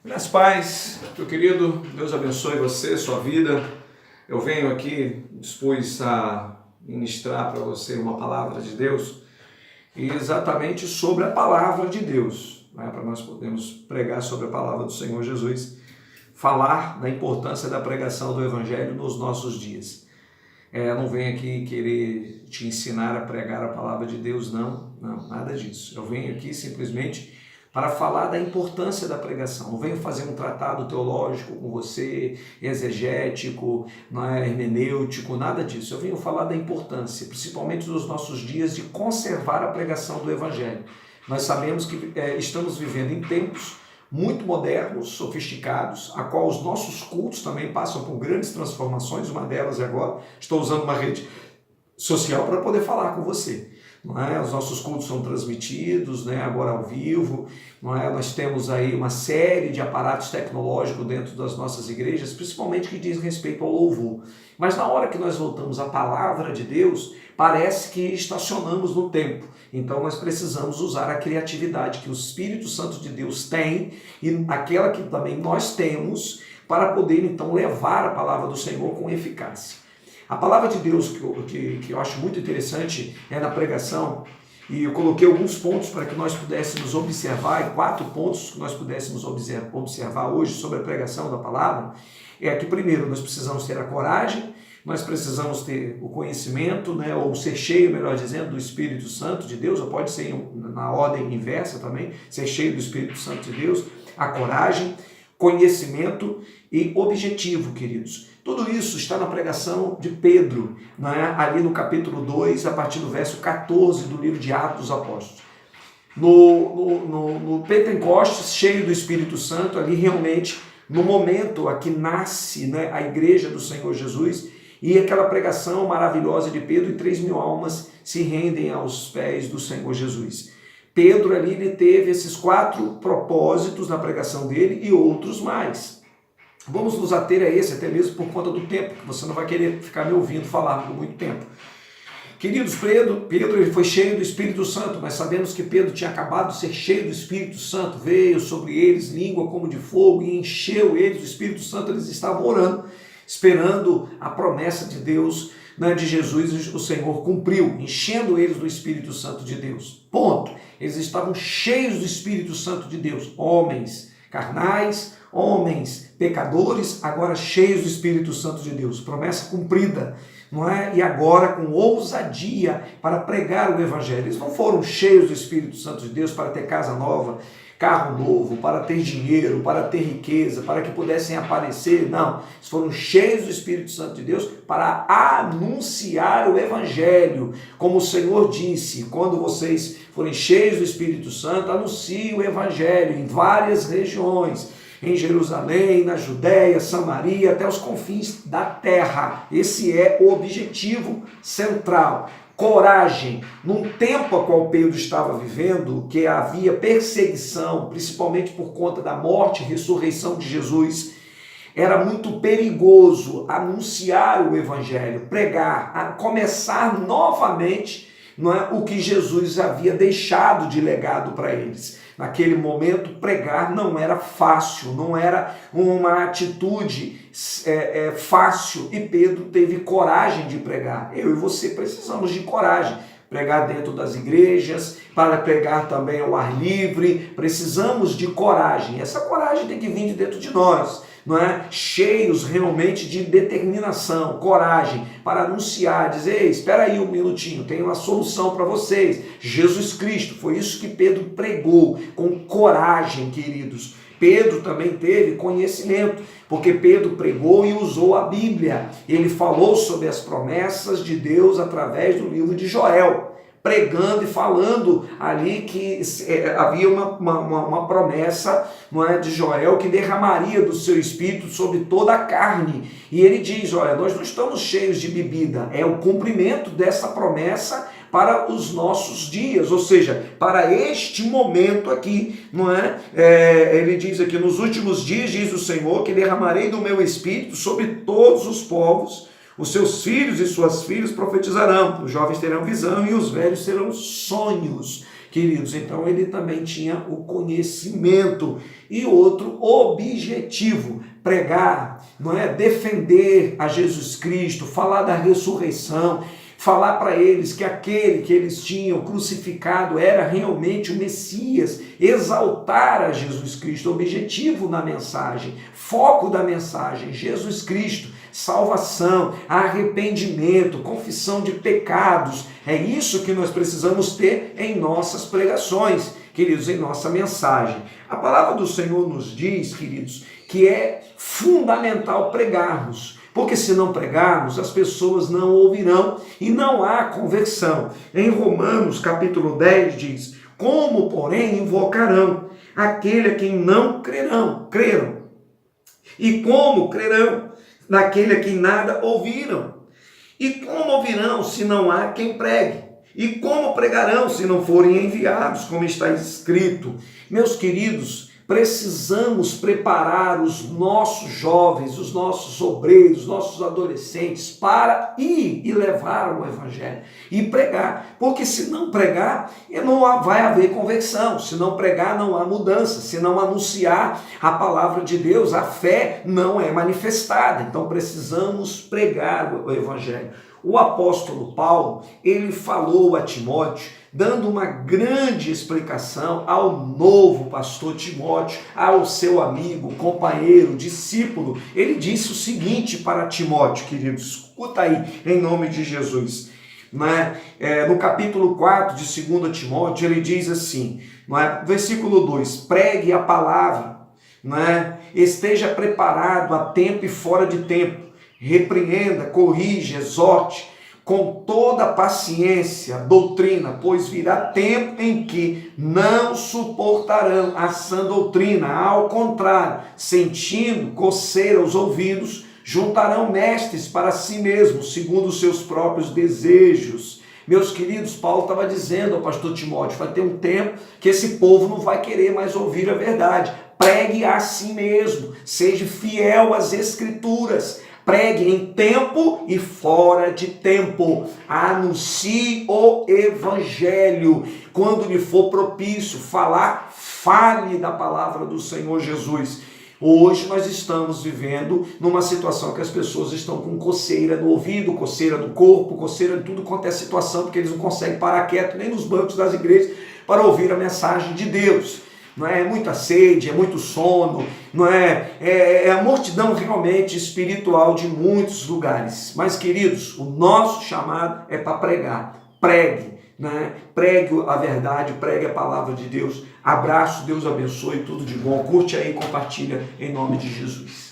Minhas paz, meu querido, Deus abençoe você, sua vida. Eu venho aqui dispus a ministrar para você uma palavra de Deus, e exatamente sobre a palavra de Deus, né? Para nós podermos pregar sobre a palavra do Senhor Jesus, falar da importância da pregação do Evangelho nos nossos dias. Eu não venho aqui querer te ensinar a pregar a palavra de Deus, não, nada disso. Eu venho aqui simplesmente para falar da importância da pregação. Não venho fazer um tratado teológico com você, exegético, hermenêutico, nada disso. Eu venho falar da importância, principalmente nos nossos dias, de conservar a pregação do Evangelho. Nós sabemos que estamos vivendo em tempos muito modernos, sofisticados, a qual os nossos cultos também passam por grandes transformações. Uma delas é agora, estou usando uma rede social para poder falar com você. Não é? Os nossos cultos são transmitidos, né, agora ao vivo, não é? Nós temos aí uma série de aparatos tecnológicos dentro das nossas igrejas, principalmente que diz respeito ao louvor. Mas na hora que nós voltamos à palavra de Deus, parece que estacionamos no tempo. Então nós precisamos usar a criatividade que o Espírito Santo de Deus tem e aquela que também nós temos para poder então levar a palavra do Senhor com eficácia. A palavra de Deus que eu acho muito interessante é na pregação, e eu coloquei alguns pontos para que nós pudéssemos observar, e 4 pontos que nós pudéssemos observar hoje sobre a pregação da palavra, é que primeiro nós precisamos ter a coragem, nós precisamos ter o conhecimento, né, ou ser cheio, melhor dizendo, do Espírito Santo de Deus, ou pode ser na ordem inversa também, ser cheio do Espírito Santo de Deus, a coragem, conhecimento e objetivo, queridos. Tudo isso está na pregação de Pedro, né? Ali no capítulo 2, a partir do verso 14 do livro de Atos dos Apóstolos. No Pentecostes, cheio do Espírito Santo, ali realmente, no momento a que nasce, né, a igreja do Senhor Jesus, e aquela pregação maravilhosa de Pedro, e 3.000 almas se rendem aos pés do Senhor Jesus. Pedro ali ele teve esses 4 propósitos na pregação dele e outros mais. Vamos nos ater a esse, até mesmo por conta do tempo, que você não vai querer ficar me ouvindo falar por muito tempo. Queridos, Pedro ele foi cheio do Espírito Santo. Nós sabemos que Pedro tinha acabado de ser cheio do Espírito Santo, veio sobre eles língua como de fogo e encheu eles do Espírito Santo. Eles estavam orando, esperando a promessa de Deus, né, de Jesus. O Senhor cumpriu, enchendo eles do Espírito Santo de Deus. Ponto. Eles estavam cheios do Espírito Santo de Deus, homens carnais, homens pecadores, agora cheios do Espírito Santo de Deus. Promessa cumprida, não é? E agora com ousadia para pregar o Evangelho. Eles não foram cheios do Espírito Santo de Deus para ter casa nova, carro novo, para ter dinheiro, para ter riqueza, para que pudessem aparecer. Não, eles foram cheios do Espírito Santo de Deus para anunciar o Evangelho. Como o Senhor disse, quando vocês forem cheios do Espírito Santo, anunciem o Evangelho em várias regiões, em Jerusalém, na Judéia, Samaria, até os confins da terra. Esse é o objetivo central. Coragem. Num tempo a qual Pedro estava vivendo, que havia perseguição, principalmente por conta da morte e ressurreição de Jesus, era muito perigoso anunciar o Evangelho, pregar, começar novamente, não é, o que Jesus havia deixado de legado para eles. Naquele momento, pregar não era fácil, não era uma atitude fácil, e Pedro teve coragem de pregar. Eu e você precisamos de coragem. Pregar dentro das igrejas, para pregar também ao ar livre, precisamos de coragem. Essa coragem tem que vir de dentro de nós, não é? Cheios realmente de determinação, coragem, para anunciar, dizer: ei, espera aí um minutinho, tem uma solução para vocês, Jesus Cristo. Foi isso que Pedro pregou, com coragem, queridos. Pedro também teve conhecimento, porque Pedro pregou e usou a Bíblia. Ele falou sobre as promessas de Deus através do livro de Joel, pregando e falando ali que havia uma promessa, não é, de Joel, que derramaria do seu espírito sobre toda a carne. E ele diz: olha, nós não estamos cheios de bebida, é o cumprimento dessa promessa para os nossos dias, ou seja, para este momento aqui, não é? Ele diz aqui: nos últimos dias, diz o Senhor, que derramarei do meu espírito sobre todos os povos, os seus filhos e suas filhas profetizarão, os jovens terão visão e os velhos terão sonhos. queridos. Então ele também tinha o conhecimento. E outro objetivo, pregar, não é? Defender a Jesus Cristo, falar da ressurreição, falar para eles que aquele que eles tinham crucificado era realmente o Messias, exaltar a Jesus Cristo, objetivo na mensagem, foco da mensagem, Jesus Cristo, salvação, arrependimento, confissão de pecados. É isso que nós precisamos ter em nossas pregações, queridos, em nossa mensagem. A palavra do Senhor nos diz, queridos, que é fundamental pregarmos, porque se não pregarmos, as pessoas não ouvirão e não há conversão. Em Romanos capítulo 10 diz: como, porém, invocarão aquele a quem não creram? E como crerão naquele a quem nada ouviram? E como ouvirão se não há quem pregue? E como pregarão se não forem enviados, como está escrito? Meus queridos, precisamos preparar os nossos jovens, os nossos obreiros, os nossos adolescentes para ir e levar o evangelho e pregar, porque se não pregar, não vai haver conversão, se não pregar não há mudança, se não anunciar a palavra de Deus, a fé não é manifestada. Então precisamos pregar o evangelho. O apóstolo Paulo, ele falou a Timóteo, dando uma grande explicação ao novo pastor Timóteo, ao seu amigo, companheiro, discípulo. Ele disse o seguinte para Timóteo, queridos, escuta aí, em nome de Jesus. No capítulo 4 de 2 Timóteo, ele diz assim, versículo 2, pregue a palavra, esteja preparado a tempo e fora de tempo, repreenda, corrija, exorte, com toda paciência, doutrina, pois virá tempo em que não suportarão a sã doutrina, ao contrário, sentindo coceira aos ouvidos, juntarão mestres para si mesmos, segundo os seus próprios desejos. Meus queridos, Paulo estava dizendo ao pastor Timóteo, vai ter um tempo que esse povo não vai querer mais ouvir a verdade. Pregue a si mesmo, seja fiel às Escrituras, pregue em tempo e fora de tempo, anuncie o evangelho, quando lhe for propício falar, fale da palavra do Senhor Jesus. Hoje nós estamos vivendo numa situação que as pessoas estão com coceira no ouvido, coceira no corpo, coceira de tudo quanto é situação, porque eles não conseguem parar quieto nem nos bancos das igrejas para ouvir a mensagem de Deus. Não é muita sede, é muito sono, não é a multidão realmente espiritual de muitos lugares. Mas, queridos, o nosso chamado é para pregar. Pregue, pregue a verdade, pregue a palavra de Deus. Abraço, Deus abençoe, tudo de bom. Curte aí, compartilha em nome de Jesus.